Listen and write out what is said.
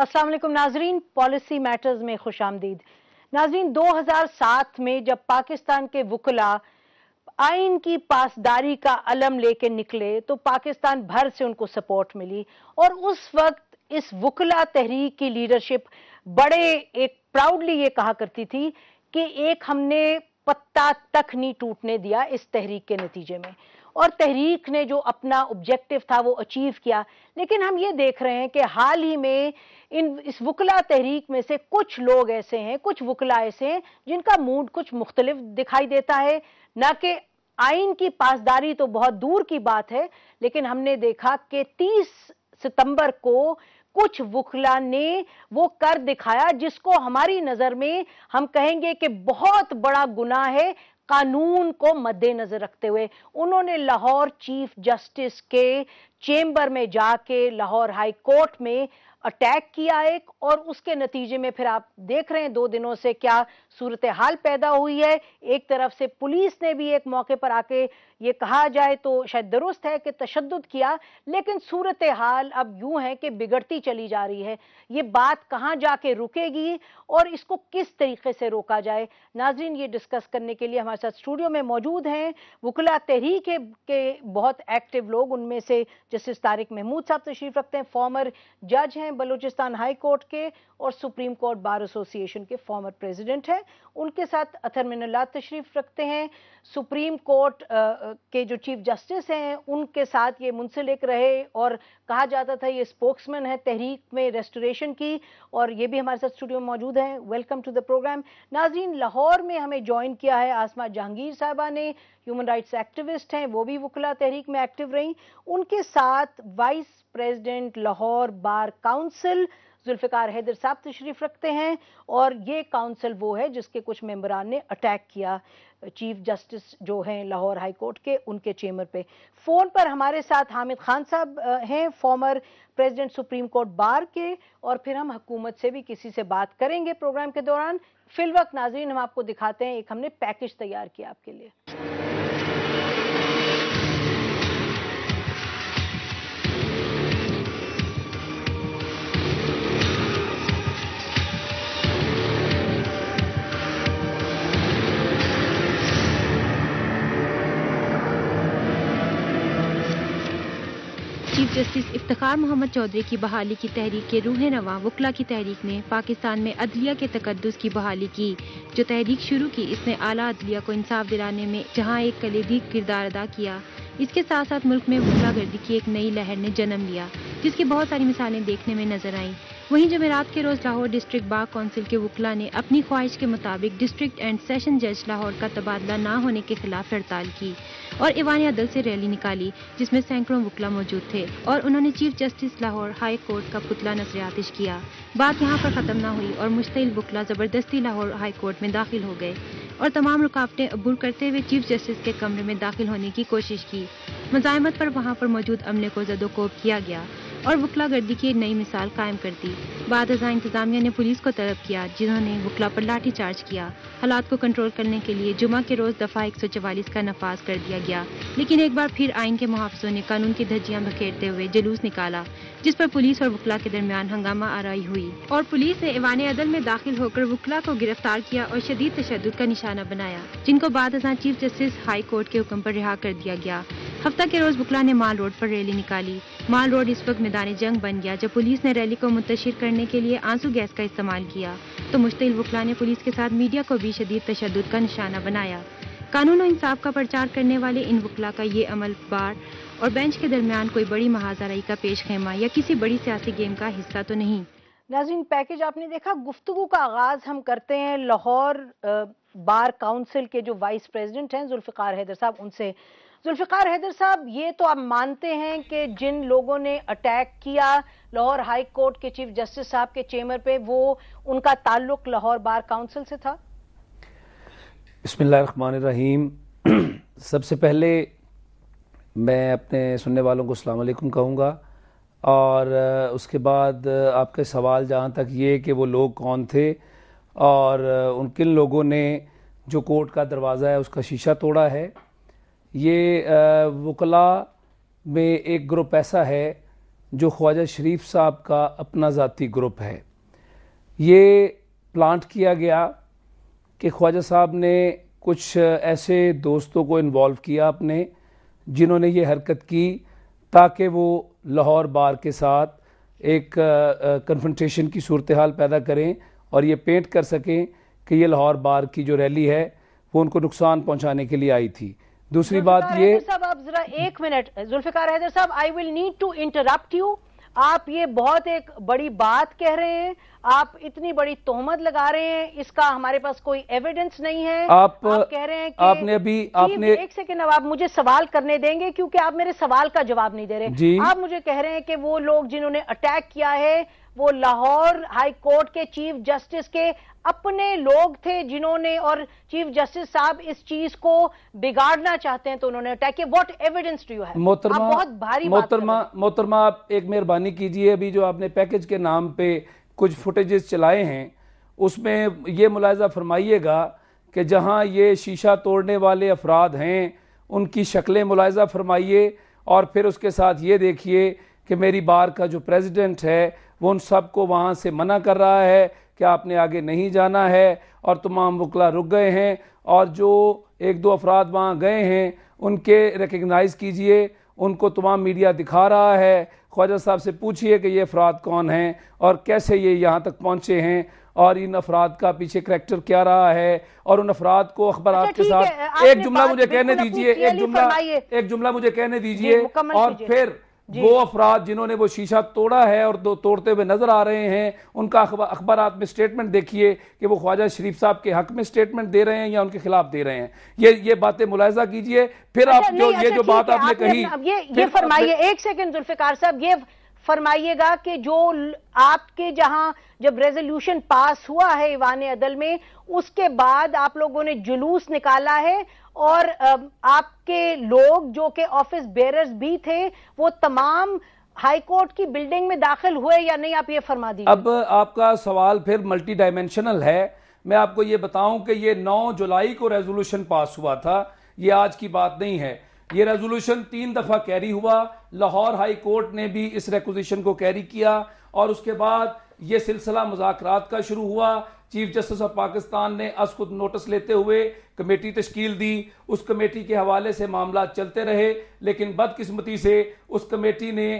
अस्सलाम वालेकुम नाजरीन, पॉलिसी मैटर्स में खुश आमदीद। नाजरीन, 2007 में जब पाकिस्तान के वुकला आइन की पासदारी का अलम लेके निकले तो पाकिस्तान भर से उनको सपोर्ट मिली और उस वक्त इस वुकला तहरीक की लीडरशिप बड़े एक प्राउडली ये कहा करती थी कि एक हमने पत्ता तक नहीं टूटने दिया इस तहरीक के नतीजे में, और तहरीक ने जो अपना ऑब्जेक्टिव था वो अचीव किया। लेकिन हम ये देख रहे हैं कि हाल ही में इस वुकला तहरीक में से कुछ लोग ऐसे हैं, कुछ वुकला ऐसे हैं जिनका मूड कुछ मुख्तलिफ दिखाई देता है। ना कि आइन की पासदारी तो बहुत दूर की बात है, लेकिन हमने देखा कि 30 सितंबर को कुछ वुकला ने वो कर दिखाया जिसको हमारी नजर में हम कहेंगे कि बहुत बड़ा गुनाह है। कानून को मद्देनजर रखते हुए उन्होंने लाहौर चीफ जस्टिस के चेंबर में जाके लाहौर हाई कोर्ट में अटैक किया एक, और उसके नतीजे में फिर आप देख रहे हैं 2 दिनों से क्या सूरत हाल पैदा हुई है। एक तरफ से पुलिस ने भी एक मौके पर आके ये कहा जाए तो शायद दुरुस्त है कि तशद्दुद किया, लेकिन सूरत हाल अब यूं है कि बिगड़ती चली जा रही है। ये बात कहां जाके रुकेगी और इसको किस तरीके से रोका जाए, नाजरीन ये डिस्कस करने के लिए हमारे साथ स्टूडियो में मौजूद हैं वुकला तहरीक के बहुत एक्टिव लोग। उनमें से जस्टिस तारिक महमूद साहब तशरीफ रखते हैं, फॉर्मर जज हैं बलूचिस्तान हाई कोर्ट के और सुप्रीम कोर्ट बार एसोसिएशन के फॉर्मर प्रेसिडेंट हैं। उनके साथ अतर मिनल्लाह तशरीफ रखते हैं, सुप्रीम कोर्ट के जो चीफ जस्टिस हैं उनके साथ ये मुंसलिक रहे और कहा जाता था ये स्पोक्समैन है तहरीक में रेस्टोरेशन की, और ये भी हमारे साथ स्टूडियो में मौजूद हैं। Welcome to the programme. नाज़रीन, लाहौर में हमें ज्वाइन किया है आसमा जहांगीर साहबा ने, ह्यूमन राइट्स एक्टिविस्ट हैं, वो भी वुकला तहरीक में एक्टिव रही। उनके साथ vice president Lahore Bar Council Zulfiqar Haider साहब तशरीफ रखते हैं, और ये काउंसिल वो है जिसके कुछ मेंबरान ने अटैक किया चीफ जस्टिस जो हैं लाहौर हाई कोर्ट के, उनके चेंबर पे। फोन पर हमारे साथ हामिद खान साहब हैं, former president supreme court bar के, और फिर हम हुकूमत से भी किसी से बात करेंगे प्रोग्राम के दौरान। फिलवक्त नाजरीन हम आपको दिखाते हैं, एक हमने पैकेज तैयार किया आपके लिए। चीफ जस्टिस इफ्तिखार मोहम्मद चौधरी की बहाली की तहरीक के रूह नवा वुकला की तहरीक ने पाकिस्तान में अदलिया के तकद्दुस की बहाली की। जो तहरीक शुरू की इसने आला अदलिया को इंसाफ दिलाने में जहां एक कलीदी किरदार अदा किया, इसके साथ साथ मुल्क में वुकला गर्दी की एक नई लहर ने जन्म लिया जिसकी बहुत सारी मिसालें देखने में नजर आईं। वहीं जमेरात के रोज लाहौर डिस्ट्रिक्ट बार काउंसिल के वुकला ने अपनी ख्वाहिश के मुताबिक डिस्ट्रिक्ट एंड सेशन जज लाहौर का तबादला न होने के खिलाफ हड़ताल की और ईवान अदल से रैली निकाली जिसमें सैकड़ों वुकला मौजूद थे, और उन्होंने chief justice Lahore high court का पुतला नजर आतिश किया। बात यहाँ पर खत्म न हुई और मुश्तिल वुकला जबरदस्ती लाहौर हाई कोर्ट में दाखिल हो गए और तमाम रुकावटें अबूर करते हुए चीफ जस्टिस के कमरे में दाखिल होने की कोशिश की। मज़ाहमत पर वहाँ पर मौजूद अमले को ज़दोकोब किया गया और वुकला गर्दी की एक नई मिसाल कायम कर दी। बाद अज़ां इंतजामिया ने पुलिस को तलब किया जिन्होंने वुकला पर लाठी चार्ज किया। हालात को कंट्रोल करने के लिए जुमा के रोज दफा 144 का नफाज कर दिया गया, लेकिन एक बार फिर आइन के मुहाफिजों ने कानून की धज्जियां बखेरते हुए जुलूस निकाला जिस पर पुलिस और वुकला के दरमियान हंगामा आराई हुई और पुलिस ने ईवान अदल में दाखिल होकर वुकला को गिरफ्तार किया और शदीद तशद्दुद का निशाना बनाया, जिनको बाद अज़ां चीफ जस्टिस हाई कोर्ट के हुक्म पर रिहा कर दिया गया। हफ्ता के रोज वुकला ने माल रोड पर रैली निकाली। माल रोड इस वक्त मैदान जंग बन गया। जब पुलिस ने रैली को मुंतशिर करने के लिए आंसू गैस का इस्तेमाल किया तो मुश्तिल वुकला ने पुलिस के साथ मीडिया को भी शदीद तशद्दुद का निशाना बनाया। कानून और इंसाफ का प्रचार करने वाले इन वुकला का ये अमल बार और बेंच के दरमियान कोई बड़ी महाजराई का पेश खेमा या किसी बड़ी सियासी गेम का हिस्सा तो नहीं। नाज़रीन, पैकेज आपने देखा। गुफ्तगू का आगाज हम करते हैं लाहौर बार काउंसिल के जो वाइस प्रेसिडेंट हैं जुल्फिकार हैदर साहब उनसे। जुल्फिकार हैदर साहब, ये तो आप मानते हैं कि जिन लोगों ने अटैक किया लाहौर हाई कोर्ट के चीफ जस्टिस साहब के चेंबर पे, वो उनका ताल्लुक लाहौर बार काउंसिल से था? बिस्मिल्लाहिर्रहमानिर्रहीम। सबसे पहले मैं अपने सुनने वालों को अस्सलाम वालेकुम कहूँगा, और उसके बाद आपके सवाल जहाँ तक ये कि वो लोग कौन थे और उन किन लोगों ने जो कोर्ट का दरवाज़ा है उसका शीशा तोड़ा है। ये वुकला में एक ग्रुप ऐसा है جو خواجہ شریف صاحب کا اپنا ذاتی گروپ ہے. یہ پلانٹ کیا گیا کہ خواجہ صاحب نے کچھ ایسے دوستوں کو انوالو کیا اپنے، جنہوں نے یہ حرکت کی تاکہ وہ لاہور بار کے ساتھ ایک کنفرنٹیشن کی صورتحال پیدا کریں اور یہ پینٹ کر سکیں کہ یہ لاہور بار کی جو ریلی ہے وہ ان کو نقصان پہنچانے کے لیے آئی تھی. دوسری بات یہ صاحب آپ ذرا ایک منٹ، ذوالفقار حیدر صاحب I will need to interrupt you. آپ یہ بہت ایک بڑی بات کہہ رہے ہیں، آپ اتنی بڑی تہمت لگا رہے ہیں، اس کا ہمارے پاس کوئی ایویڈنس نہیں ہے. آپ کہہ رہے ہیں کہ آپ نے ابھی ایک سیکنڈ، اب آپ مجھے سوال کرنے دیں گے کیونکہ آپ میرے سوال کا جواب نہیں دے رہے. آپ مجھے کہہ رہے ہیں کہ وہ لوگ جنہوں نے اٹیک کیا ہے وہ لاہور ہائی کورٹ کے چیف جسٹس کے اپنے لوگ تھے، جنہوں نے، اور چیف جسٹس صاحب اس چیز کو بگاڑنا چاہتے ہیں تو انہوں نے اٹیک کیا. What evidence do you have? محترمہ آپ ایک مہربانی کیجئے، ابھی جو آپ نے پیکج کے نام پہ کچھ فوٹیجز چلائے ہیں اس میں یہ ملاحظہ فرمائیے گا کہ جہاں یہ شیشہ توڑنے والے افراد ہیں ان کی شکلیں ملاحظہ فرمائیے، اور پھر اس کے ساتھ یہ دیکھیے کہ میری بار کا جو پریزیڈنٹ ہے وہ ان سب کو وہاں سے منع کر رہا ہے کہ آپ نے آگے نہیں جانا ہے، اور تمام وکلا رک گئے ہیں، اور جو ایک دو افراد وہاں گئے ہیں ان کے ریکگنائز کیجئے، ان کو تمام میڈیا دکھا رہا ہے. خواجہ صاحب سے پوچھئے کہ یہ افراد کون ہیں اور کیسے یہ یہاں تک پہنچے ہیں، اور ان افراد کا پیچھے کریکٹر کیا رہا ہے، اور ان افراد کو اخبارات کے ساتھ ایک جملہ مجھے کہنے دیجئے، ایک جملہ مجھے کہنے دیجئے، اور پھر وہ افراد جنہوں نے وہ شیشہ توڑا ہے اور توڑتے ہوئے نظر آ رہے ہیں ان کا اخبارات میں سٹیٹمنٹ دیکھیے کہ وہ خواجہ شریف صاحب کے حق میں سٹیٹمنٹ دے رہے ہیں یا ان کے خلاف دے رہے ہیں. یہ باتیں ملاحظہ کیجئے. پھر آپ جو بات آپ نے کہی، یہ فرمائیے، ایک سیکنڈ ذوالفقار صاحب، یہ فرمائیے گا کہ جو آپ کے جہاں جب ریزولوشن پاس ہوا ہے ایوان عدل میں، اس کے بعد آپ لوگوں نے جلوس نکالا ہے، اور آپ کے لوگ جو کہ آفس بیئررز بھی تھے وہ تمام ہائی کورٹ کی بلڈنگ میں داخل ہوئے یا نہیں، آپ یہ فرما دیجیے. اب آپ کا سوال پھر ملٹی ڈائمنشنل ہے. میں آپ کو یہ بتاؤں کہ یہ 9 جولائی کو ریزولوشن پاس ہوا تھا، یہ آج کی بات نہیں ہے. یہ ریزولوشن 3 دفعہ کیری ہوا، لاہور ہائی کورٹ نے بھی اس ریکوزیشن کو کیری کیا، اور اس کے بعد یہ سلسلہ مذاکرات کا شروع ہوا. چیف جسٹس آف پاکستان نے از خود نوٹس لیتے ہوئے کمیٹی تشکیل دی، اس کمیٹی کے حوالے سے معاملات چلتے رہے، لیکن بدقسمتی سے اس کمیٹی نے